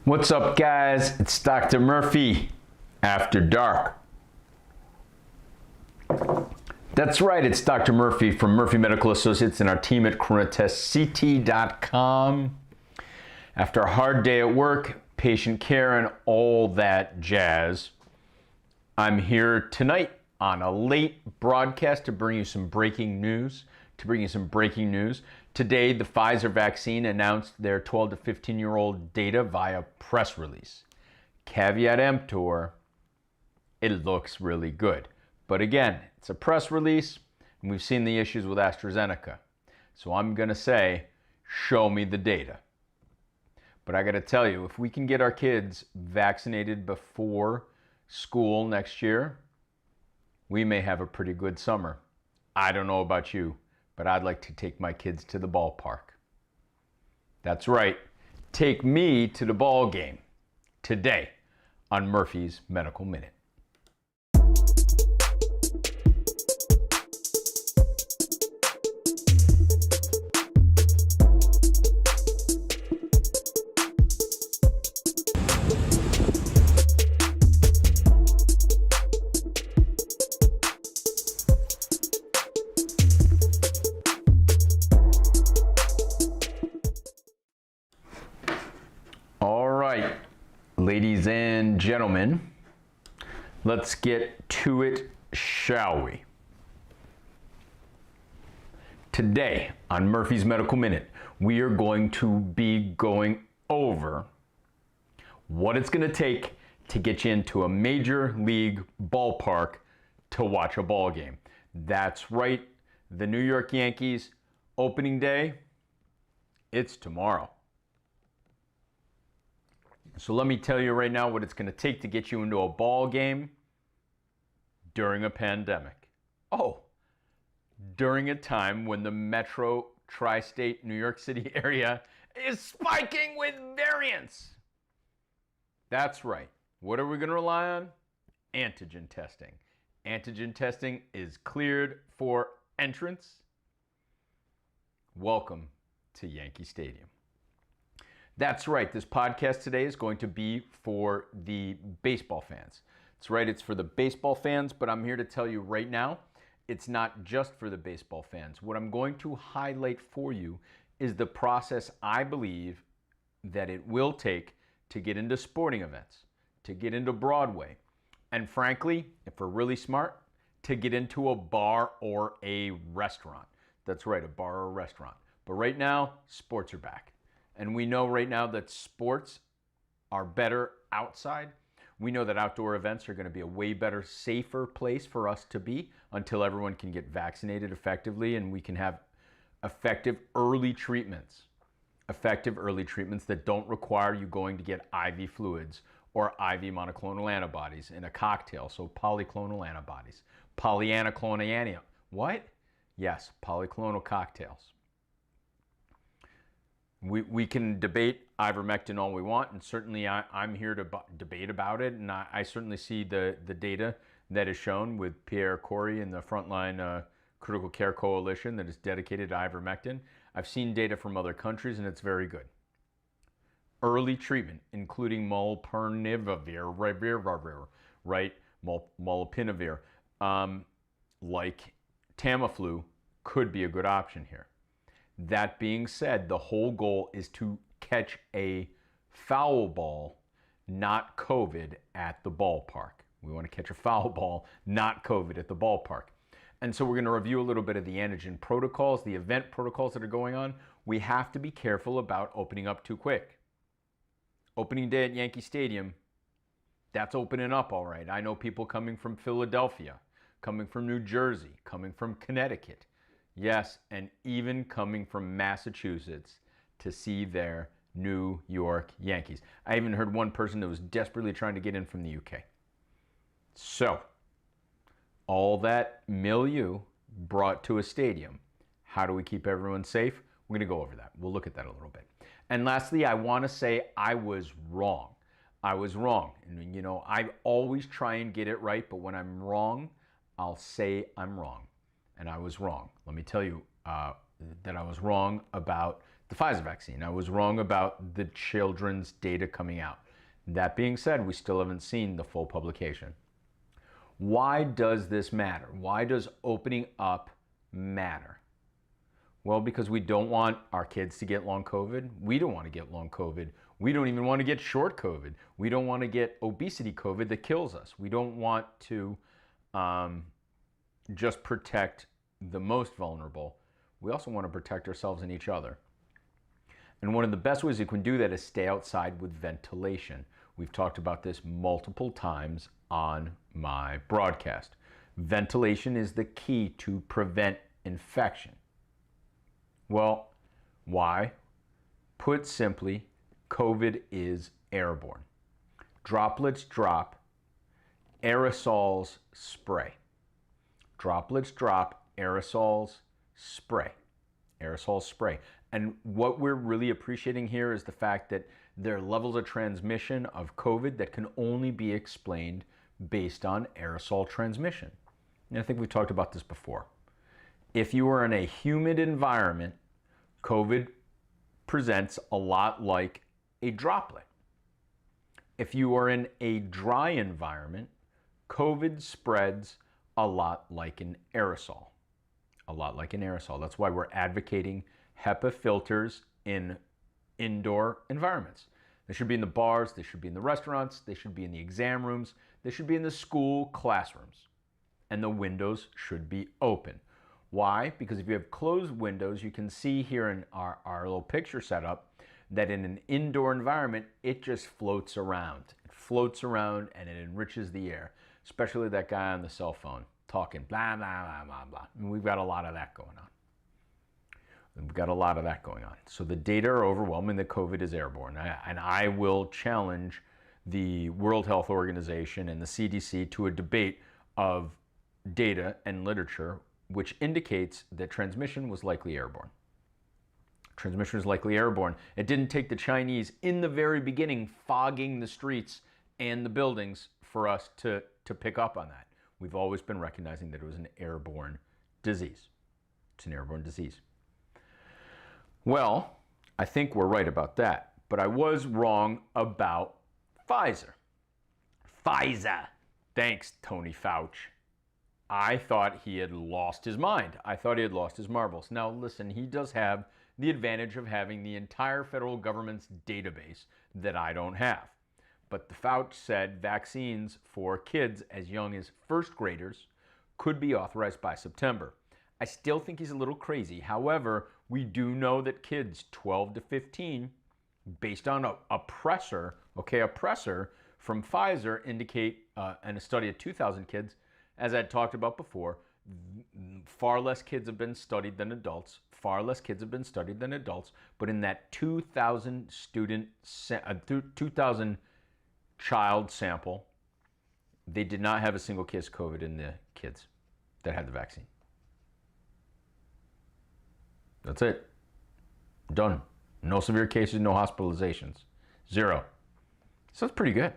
What's up, guys? It's Dr. Murphy After Dark. That's right, it's Dr. Murphy from Murphy Medical Associates and our team at coronatestct.com. After a hard day at work, patient care, and all that jazz, I'm here tonight on a late broadcast to bring you some breaking news. Today, the Pfizer vaccine announced their 12 to 15-year-old data via press release. Caveat emptor, it looks really good. But again, it's a press release, and we've seen the issues with AstraZeneca. So I'm going to say, show me the data. But I got to tell you, if we can get our kids vaccinated before school next year, we may have a pretty good summer. I don't know about you, but I'd like to take my kids to the ballpark. That's right, take me to the ball game today on Murphy's Medical Minute. Ladies and gentlemen, let's get to it, shall we? Today on Murphy's Medical Minute, we are going to be going over what it's going to take to get you into a major league ballpark to watch a ball game. That's right, the New York Yankees opening day, it's tomorrow. So let me tell you right now what it's going to take to get you into a ball game during a pandemic. Oh, during a time when the metro tri-state New York City area is spiking with variants. That's right. What are we going to rely on? Antigen testing. Antigen testing is cleared for entrance. Welcome to Yankee Stadium. That's right, this podcast today is going to be for the baseball fans. That's right, it's for the baseball fans, but I'm here to tell you right now, it's not just for the baseball fans. What I'm going to highlight for you is the process I believe that it will take to get into sporting events, to get into Broadway, and frankly, if we're really smart, to get into a bar or a restaurant. That's right, a bar or a restaurant. But right now, sports are back. And we know right now that sports are better outside. We know that outdoor events are going to be a way better, safer place for us to be until everyone can get vaccinated effectively and we can have effective early treatments. Effective early treatments that don't require you going to get IV fluids or IV monoclonal antibodies in a cocktail. So polyclonal antibodies. Polyclonal. What? Yes, polyclonal cocktails. We can debate ivermectin all we want, and certainly I'm here to debate about it, and I certainly see the data that is shown with Pierre Corey in the Frontline Critical Care Coalition that is dedicated to ivermectin. I've seen data from other countries, and it's very good. Early treatment, including molnupiravir, right? Molnupiravir, like Tamiflu, could be a good option here. That being said, the whole goal is to catch a foul ball, not COVID, at the ballpark. We want to catch a foul ball, not COVID, at the ballpark. And so we're going to review a little bit of the antigen protocols, the event protocols that are going on. We have to be careful about opening up too quick. Opening day at Yankee Stadium, that's opening up all right. I know people coming from Philadelphia, coming from New Jersey, coming from Connecticut. Yes, and even coming from Massachusetts to see their New York Yankees. I even heard one person that was desperately trying to get in from the UK. So, all that milieu brought to a stadium. How do we keep everyone safe? We're going to go over that. We'll look at that a little bit. And lastly, I want to say I was wrong. I was wrong. And you know, I always try and get it right, but when I'm wrong, I'll say I'm wrong. And I was wrong. Let me tell you that I was wrong about the Pfizer vaccine. I was wrong about the children's data coming out. That being said, we still haven't seen the full publication. Why does this matter? Why does opening up matter? Well, because we don't want our kids to get long COVID. We don't want to get long COVID. We don't even want to get short COVID. We don't want to get obesity COVID that kills us. We don't want to just protect the most vulnerable. We also want to protect ourselves and each other. And one of the best ways you can do that is stay outside with ventilation. We've talked about this multiple times on my broadcast. Ventilation is the key to prevent infection. Well, why? Put simply, COVID is airborne. Droplets drop, aerosols spray. Droplets drop, aerosols spray. Aerosols spray. And what we're really appreciating here is the fact that there are levels of transmission of COVID that can only be explained based on aerosol transmission. And I think we've talked about this before. If you are in a humid environment, COVID presents a lot like a droplet. If you are in a dry environment, COVID spreads a lot like an aerosol. A lot like an aerosol. That's why we're advocating HEPA filters in indoor environments. They should be in the bars, they should be in the restaurants, they should be in the exam rooms, they should be in the school classrooms. And the windows should be open. Why? Because if you have closed windows, you can see here in our little picture setup that in an indoor environment, it just floats around. It floats around and it enriches the air, especially that guy on the cell phone talking blah, blah, blah, blah, blah. And we've got a lot of that going on. We've got a lot of that going on. So the data are overwhelming that COVID is airborne. And I will challenge the World Health Organization and the CDC to a debate of data and literature which indicates that transmission was likely airborne. Transmission was likely airborne. It didn't take the Chinese in the very beginning fogging the streets and the buildings for us to pick up on that. We've always been recognizing that it was an airborne disease. It's an airborne disease. Well, I think we're right about that, but I was wrong about Pfizer. Pfizer. Thanks, Tony Fauci. I thought he had lost his mind. I thought he had lost his marbles. Now, listen, he does have the advantage of having the entire federal government's database that I don't have. But the Fauci said vaccines for kids as young as first graders could be authorized by September. I still think he's a little crazy. However, we do know that kids 12 to 15, based on a presser from Pfizer indicate, and a study of 2,000 kids, as I talked about before, far less kids have been studied than adults. Far less kids have been studied than adults. But in that 2,000 child sample, they did not have a single case of COVID in the kids that had the vaccine. That's it. Done. No severe cases, no hospitalizations. Zero. So that's pretty good.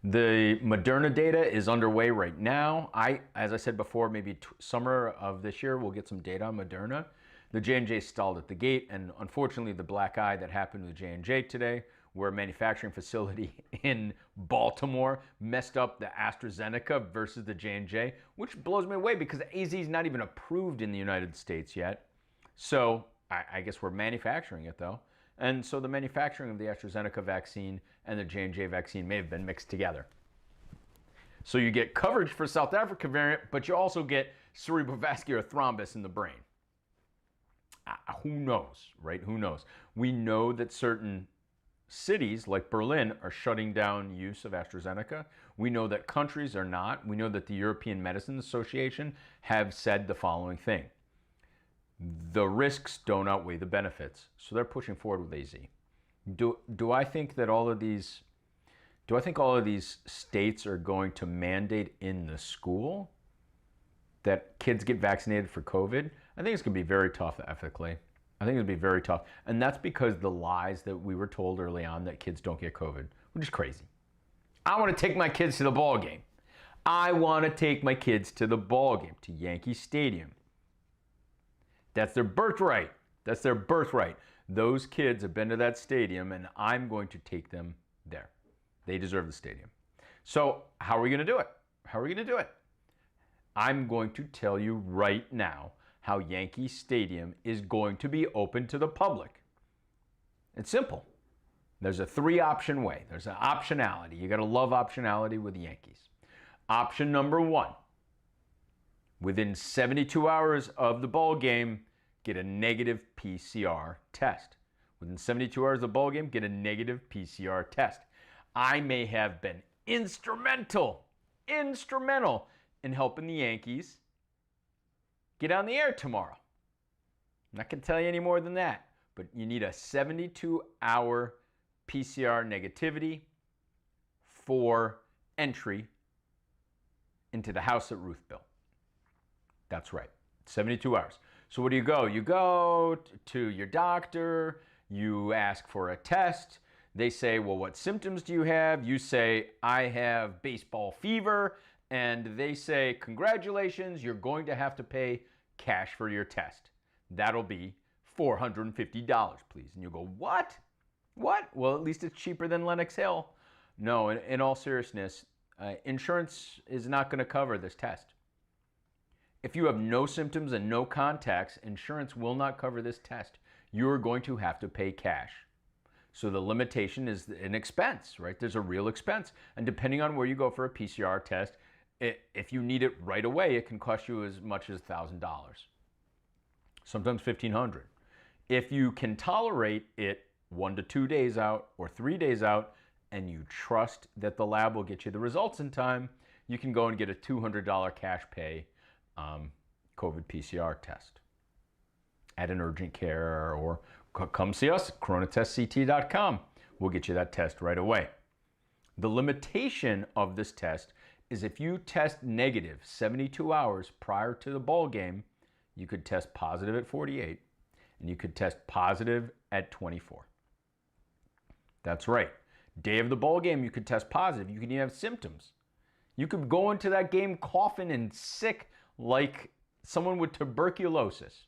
The Moderna data is underway right now. As I said before, maybe summer of this year, we'll get some data on Moderna. The J&J stalled at the gate, and unfortunately, the black eye that happened with J&J today, where a manufacturing facility in Baltimore messed up the AstraZeneca versus the J&J, which blows me away because AZ is not even approved in the United States yet. So I guess we're manufacturing it though. And so the manufacturing of the AstraZeneca vaccine and the J&J vaccine may have been mixed together. So you get coverage for South Africa variant, but you also get cerebrovascular thrombus in the brain. Who knows, right? Who knows? We know that certain cities like Berlin are shutting down use of AstraZeneca. We know that countries are not. We know that the European Medicines Association have said the following thing. The risks don't outweigh the benefits, so they're pushing forward with AZ. Do I think that all of these states are going to mandate in the school that kids get vaccinated for COVID? I think it's going to be very tough ethically. I think it'll be very tough, and that's because the lies that we were told early on that kids don't get COVID, which is crazy. I want to take my kids to the ball game. I want to take my kids to the ball game, to Yankee Stadium. That's their birthright. That's their birthright. Those kids have been to that stadium, and I'm going to take them there. They deserve the stadium. So how are we going to do it? How are we going to do it? I'm going to tell you right now how Yankee Stadium is going to be open to the public. It's simple. There's a 3-option way. There's an optionality. You got to love optionality with the Yankees. Option number 1. Within 72 hours of the ball game, get a negative PCR test. Within 72 hours of the ball game, get a negative PCR test. I may have been instrumental in helping the Yankees get on the air tomorrow. I'm not going to tell you any more than that, but you need a 72-hour PCR negativity for entry into the house at Ruthville. That's right, 72 hours. So what do? You go to your doctor, you ask for a test. They say, well, what symptoms do you have? You say, I have baseball fever. And they say, congratulations, you're going to have to pay cash for your test. That'll be $450, please. And you go, what? What? Well, at least it's cheaper than Lenox Hill. No, in all seriousness, insurance is not going to cover this test. If you have no symptoms and no contacts, insurance will not cover this test. You're going to have to pay cash. So the limitation is an expense, right? There's a real expense. And depending on where you go for a PCR test, if you need it right away, it can cost you as much as $1,000. Sometimes $1,500. If you can tolerate it 1 to 2 days out or 3 days out, and you trust that the lab will get you the results in time, you can go and get a $200 cash pay COVID PCR test at an urgent care, or come see us at coronatestct.com. We'll get you that test right away. The limitation of this test is if you test negative 72 hours prior to the ball game, you could test positive at 48, and you could test positive at 24. That's right. Day of the ball game, you could test positive. You can even have symptoms. You could go into that game coughing and sick like someone with tuberculosis.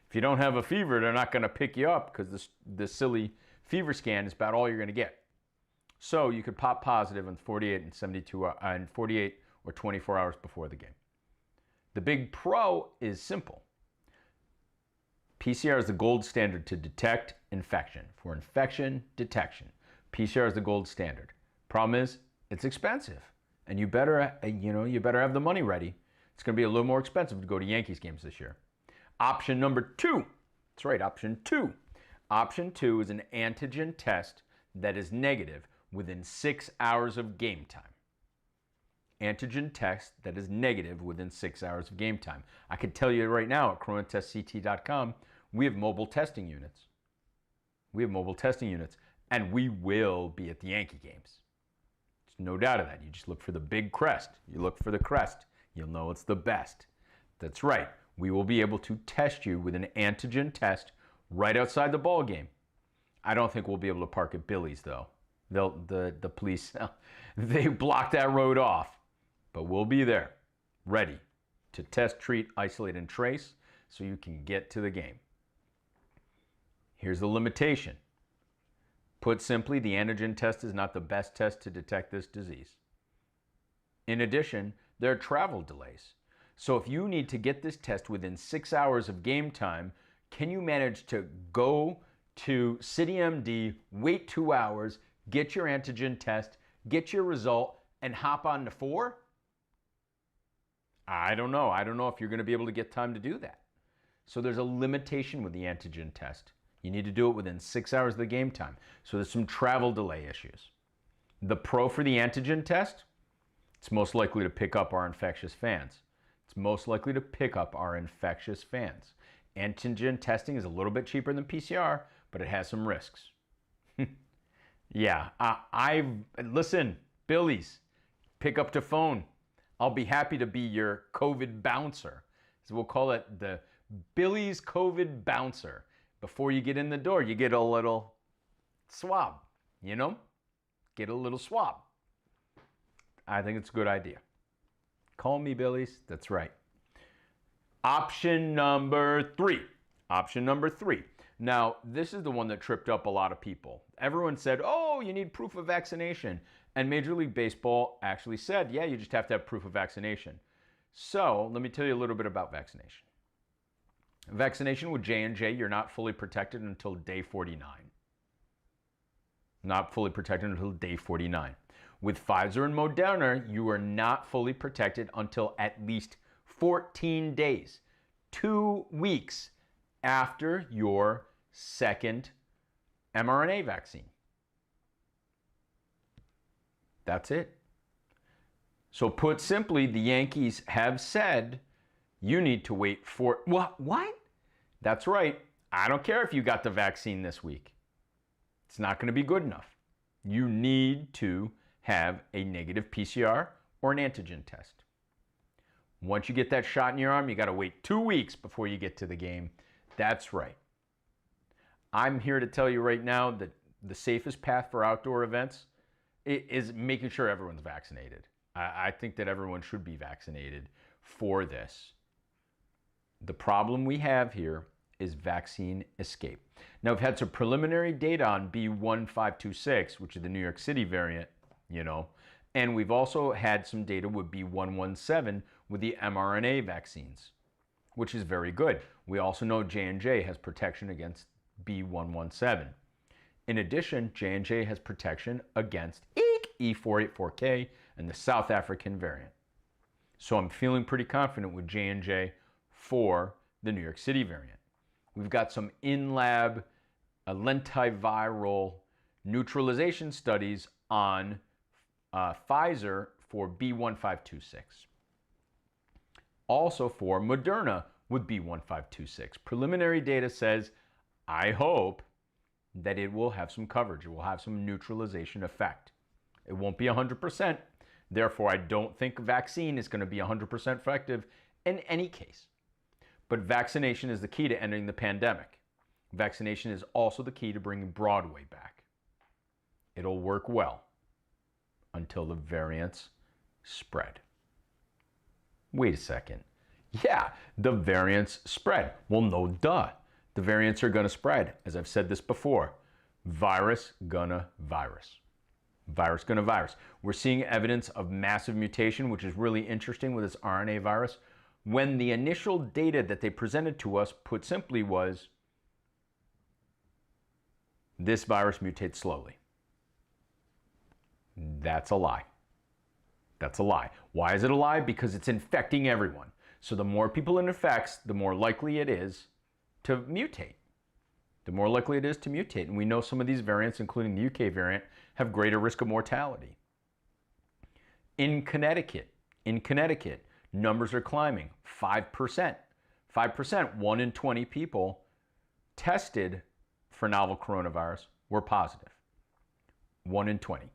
If you don't have a fever, they're not going to pick you up because the silly fever scan is about all you're going to get. So you could pop positive in 48 and 72 and 48 or 24 hours before the game. The big pro is simple. PCR is the gold standard to detect infection. For infection detection, PCR is the gold standard. Problem is, it's expensive, and you better have the money ready. It's going to be a little more expensive to go to Yankees games this year. Option number 2. That's right, option 2. Option 2 is an antigen test that is negative within 6 hours of game time. Antigen test that is negative within 6 hours of game time. I can tell you right now at coronatestct.com, we have mobile testing units. We have mobile testing units, and we will be at the Yankee games. There's no doubt of that. You just look for the big crest. You look for the crest. You'll know it's the best. That's right. We will be able to test you with an antigen test right outside the ball game. I don't think we'll be able to park at Billy's, though. The police, they block that road off. But we'll be there, ready to test, treat, isolate, and trace so you can get to the game. Here's the limitation. Put simply, the antigen test is not the best test to detect this disease. In addition, there are travel delays. So if you need to get this test within 6 hours of game time, can you manage to go to CityMD, wait 2 hours, get your antigen test, get your result, and hop on to 4? I don't know. I don't know if you're going to be able to get time to do that. So there's a limitation with the antigen test. You need to do it within 6 hours of the game time. So there's some travel delay issues. The pro for the antigen test, it's most likely to pick up our infectious fans. It's most likely to pick up our infectious fans. Antigen testing is a little bit cheaper than PCR, but it has some risks. Yeah, listen, Billy's, pick up the phone. I'll be happy to be your COVID bouncer. So we'll call it the Billy's COVID bouncer. Before you get in the door, you get a little swab, you know? Get a little swab. I think it's a good idea. Call me Billy's. That's right. Option number 3. Option number 3. Now, this is the one that tripped up a lot of people. Everyone said, oh, you need proof of vaccination. And Major League Baseball actually said, yeah, you just have to have proof of vaccination. So let me tell you a little bit about vaccination. Vaccination with J&J, you're not fully protected until day 49. Not fully protected until day 49. With Pfizer and Moderna, you are not fully protected until at least 14 days, 2 weeks after your second mRNA vaccine. That's it. So put simply, the Yankees have said you need to wait for, what? That's right. I don't care if you got the vaccine this week. It's not going to be good enough. You need to have a negative PCR or an antigen test. Once you get that shot in your arm, you got to wait 2 weeks before you get to the game. That's right. I'm here to tell you right now that the safest path for outdoor events is making sure everyone's vaccinated. I think that everyone should be vaccinated for this. The problem we have here is vaccine escape. Now, we've had some preliminary data on B.1.526, which is the New York City variant, and we've also had some data with B.1.1.7 with the mRNA vaccines, which is very good. We also know J&J has protection against B.1.1.7. In addition, J&J has protection against E484K and the South African variant. So I'm feeling pretty confident with J&J for the New York City variant. We've got some in-lab lentiviral neutralization studies on Pfizer for B.1.526. Also for Moderna with B.1.526. Preliminary data says, I hope that it will have some coverage. It will have some neutralization effect. It won't be 100%. Therefore, I don't think vaccine is going to be 100% effective in any case. But vaccination is the key to ending the pandemic. Vaccination is also the key to bringing Broadway back. It'll work well until the variants spread. Wait a second. Yeah, the variants spread. Well, no duh. The variants are going to spread. As I've said this before, virus gonna virus. Virus gonna virus. We're seeing evidence of massive mutation, which is really interesting with this RNA virus. When the initial data that they presented to us, put simply, was this virus mutates slowly. That's a lie. That's a lie. Why is it a lie? Because it's infecting everyone. So the more people it infects, the more likely it is to mutate. The more likely it is to mutate. And we know some of these variants, including the UK variant, have greater risk of mortality. In Connecticut, numbers are climbing. 5%. 5%, 1 in 20 people tested for novel coronavirus were positive. 1 in 20.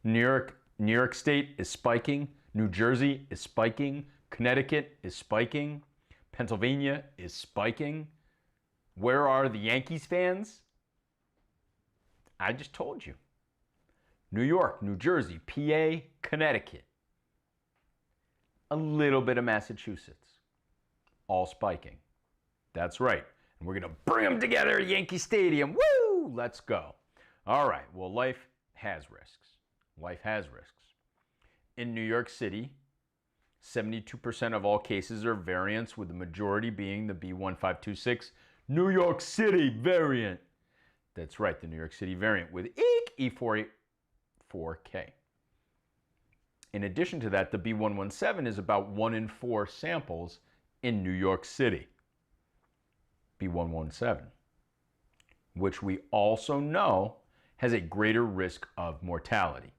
New York State is spiking. New Jersey is spiking. Connecticut is spiking. Pennsylvania is spiking. Where are the Yankees fans? I just told you. New York, New Jersey, PA, Connecticut. A little bit of Massachusetts. All spiking. That's right. And we're going to bring them together at Yankee Stadium. Woo! Let's go. All right. Well, life has risks. Life has risks. In New York City, 72% of all cases are variants, with the majority being the B.1.526 New York City variant. That's right, the New York City variant with E484K. In addition to that, the B.1.1.7 is about 1 in 4 samples in New York City. B.1.1.7, which we also know has a greater risk of mortality.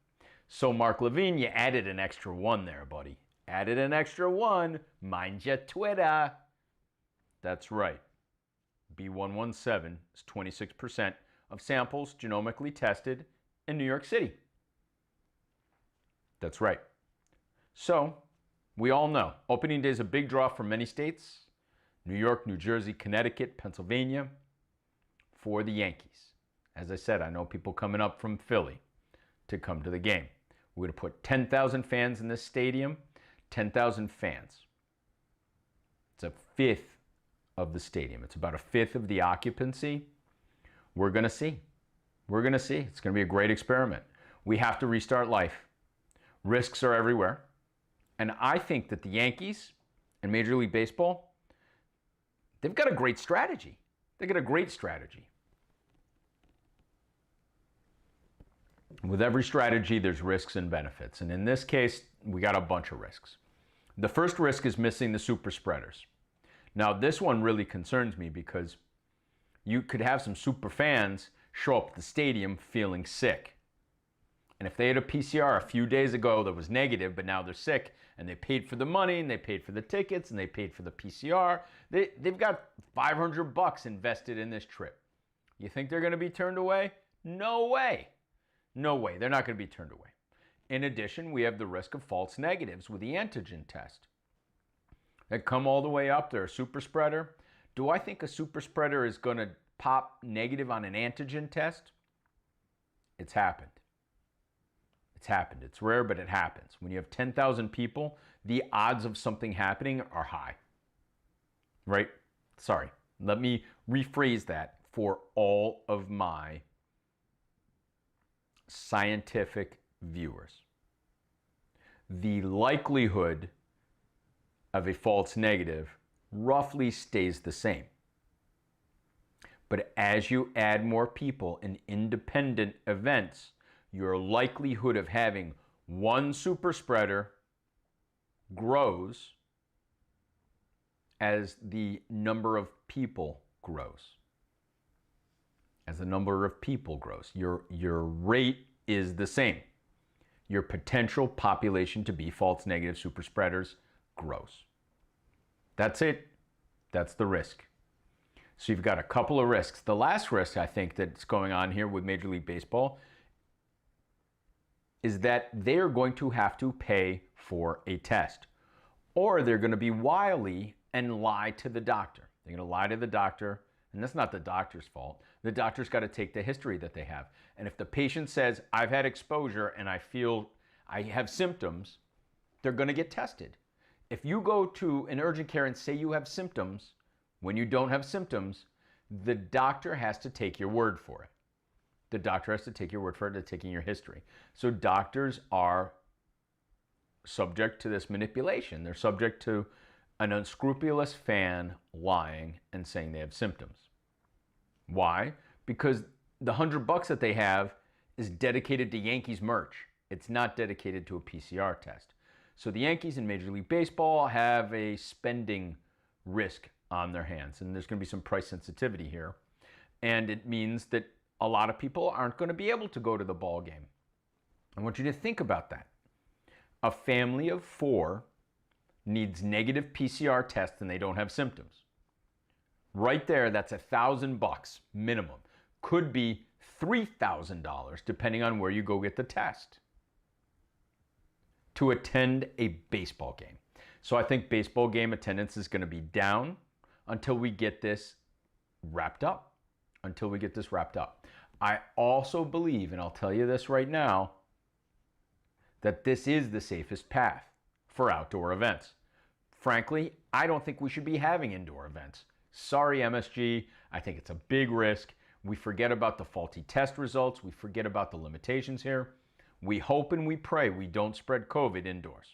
So Mark Levine, you added an extra 1 there, buddy. Added an extra 1. Mind your Twitter. That's right. B.1.1.7 is 26% of samples genomically tested in New York City. That's right. So, we all know, opening day is a big draw for many states. New York, New Jersey, Connecticut, Pennsylvania, for the Yankees. As I said, I know people coming up from Philly to come to the game. We're going to put 10,000 fans in this stadium. 10,000 fans. It's a fifth of the stadium. It's about a fifth of the occupancy. We're going to see. We're going to see. It's going to be a great experiment. We have to restart life. Risks are everywhere. And I think that the Yankees and Major League Baseball, they've got a great strategy. They've got a great strategy. With every strategy, there's risks and benefits. And in this case, we got a bunch of risks. The first risk is missing the super spreaders. Now, this one really concerns me because you could have some super fans show up at the stadium feeling sick. And if they had a PCR a few days ago that was negative, but now they're sick, and they paid for the money, and they paid for the tickets, and they paid for the PCR, they've got $500 invested in this trip. You think they're going to be turned away? No way. No way. They're not going to be turned away. In addition, we have the risk of false negatives with the antigen test that come all the way up. They're a super spreader. Do I think a super spreader is going to pop negative on an antigen test? It's happened. It's happened. It's rare, but it happens. When you have 10,000 people, the odds of something happening are high. Right? Sorry. Let me rephrase that for all of my scientific viewers. The likelihood of a false negative roughly stays the same. But as you add more people in independent events, your likelihood of having one super spreader grows as the number of people grows. As the number of people grows, your rate is the same. Your potential population to be false negative super spreaders grows. That's it. That's the risk. So you've got a couple of risks. The last risk I think that's going on here with Major League Baseball is that they are going to have to pay for a test, or they're going to be wily and lie to the doctor. They're going to lie to the doctor, and that's not the doctor's fault. The doctor's got to take the history that they have. And if the patient says, I've had exposure and I feel I have symptoms, they're going to get tested. If you go to an urgent care and say you have symptoms, when you don't have symptoms, the doctor has to take your word for it. The doctor has to take your word for it. They're taking your history. So doctors are subject to this manipulation. They're subject to an unscrupulous fan lying and saying they have symptoms. Why? Because the $100 that they have is dedicated to Yankees merch. It's not dedicated to a PCR test. So the Yankees and Major League Baseball have a spending risk on their hands, and there's going to be some price sensitivity here. And it means that a lot of people aren't going to be able to go to the ball game. I want you to think about that. A family of 4 needs negative PCR tests and they don't have symptoms. Right there, that's $1,000 minimum. Could be $3,000 depending on where you go get the test to attend a baseball game. So I think baseball game attendance is going to be down until we get this wrapped up. I also believe, and I'll tell you this right now, that this is the safest path for outdoor events. Frankly, I don't think we should be having indoor events. Sorry, MSG, I think it's a big risk. We forget about the faulty test results. We forget about the limitations here. We hope and we pray we don't spread COVID indoors.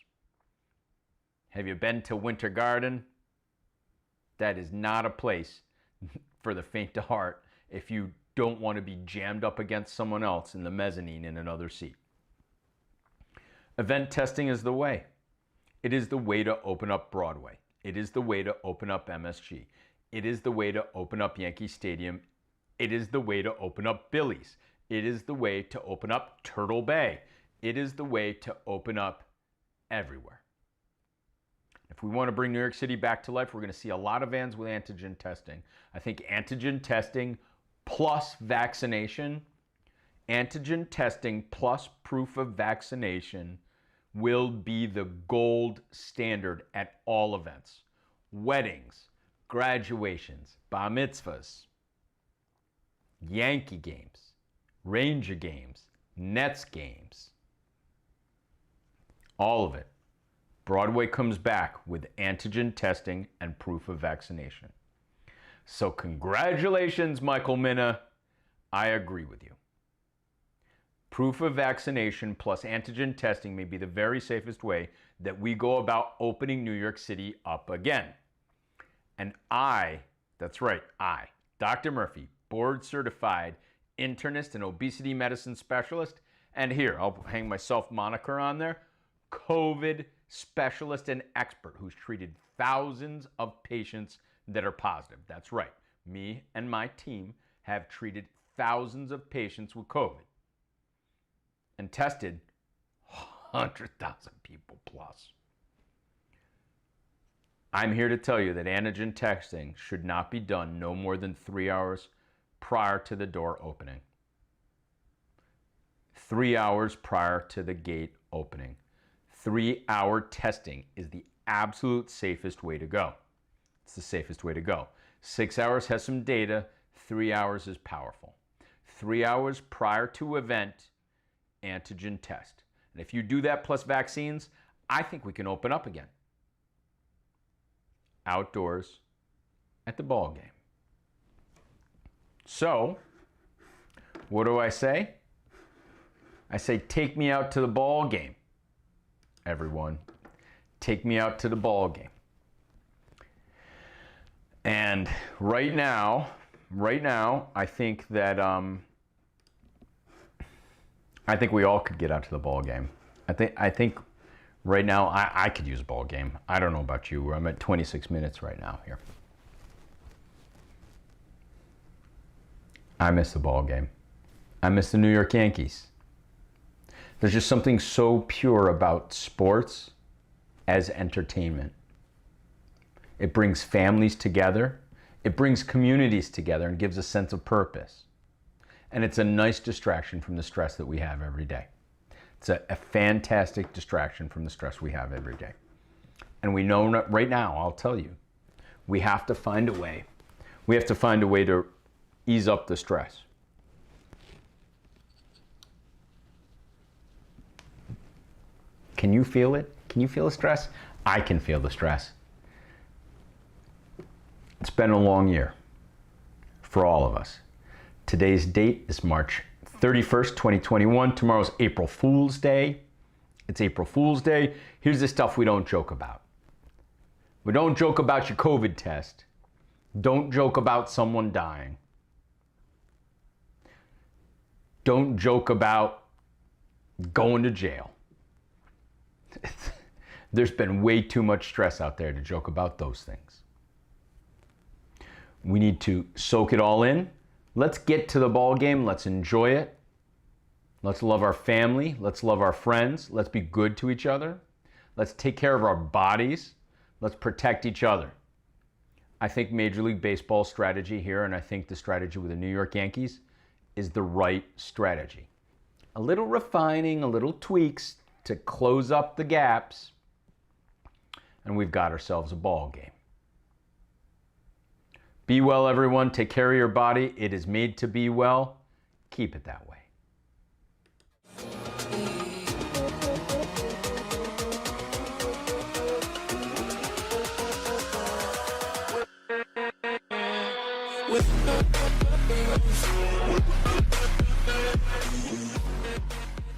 Have you been to Winter Garden? That is not a place for the faint of heart if you don't want to be jammed up against someone else in the mezzanine in another seat. Event testing is the way. It is the way to open up Broadway. It is the way to open up MSG. It is the way to open up Yankee Stadium. It is the way to open up Billy's. It is the way to open up Turtle Bay. It is the way to open up everywhere. If we want to bring New York City back to life, we're going to see a lot of vans with antigen testing. I think antigen testing plus vaccination, antigen testing plus proof of vaccination will be the gold standard at all events. Weddings, graduations, bar mitzvahs, Yankee games, Ranger games, Nets games, all of it. Broadway comes back with antigen testing and proof of vaccination. So congratulations, Michael Mina. I agree with you. Proof of vaccination plus antigen testing may be the very safest way that we go about opening New York City up again. And that's right, Dr. Murphy, board certified internist and obesity medicine specialist, and here, I'll hang my self moniker on there, COVID specialist and expert who's treated thousands of patients that are positive. That's right, me and my team have treated thousands of patients with COVID and tested 100,000 people plus. I'm here to tell you that antigen testing should not be done no more than 3 hours prior to the door opening. 3 hours prior to the gate opening. 3-hour testing is the absolute safest way to go. It's the safest way to go. 6 hours has some data, 3 hours is powerful. 3 hours prior to event, antigen test. And if you do that plus vaccines, I think we can open up again. Outdoors at the ball game. So, what do I say? I say, take me out to the ball game, everyone. Take me out to the ball game. And right now, I think that I think we all could get out to the ball game. I think right now I could use a ball game. I don't know about you. I'm at 26 minutes right now here. I miss the ball game. I miss the New York Yankees. There's just something so pure about sports as entertainment. It brings families together. It brings communities together and gives a sense of purpose. And it's a nice distraction from the stress that we have every day. It's a fantastic distraction from the stress we have every day. And we know right now, I'll tell you, we have to find a way. We have to find a way to ease up the stress. Can you feel it? Can you feel the stress? I can feel the stress. It's been a long year for all of us. Today's date is March 31st, 2021. Tomorrow's April Fool's Day. It's April Fool's Day. Here's the stuff we don't joke about. We don't joke about your COVID test. Don't joke about someone dying. Don't joke about going to jail. There's been way too much stress out there to joke about those things. We need to soak it all in. Let's get to the ball game. Let's enjoy it. Let's love our family. Let's love our friends. Let's be good to each other. Let's take care of our bodies. Let's protect each other. I think Major League Baseball's strategy here, and I think the strategy with the New York Yankees, is the right strategy. A little refining, a little tweaks to close up the gaps, and we've got ourselves a ball game. Be well, everyone. Take care of your body. It is made to be well. Keep it that way. With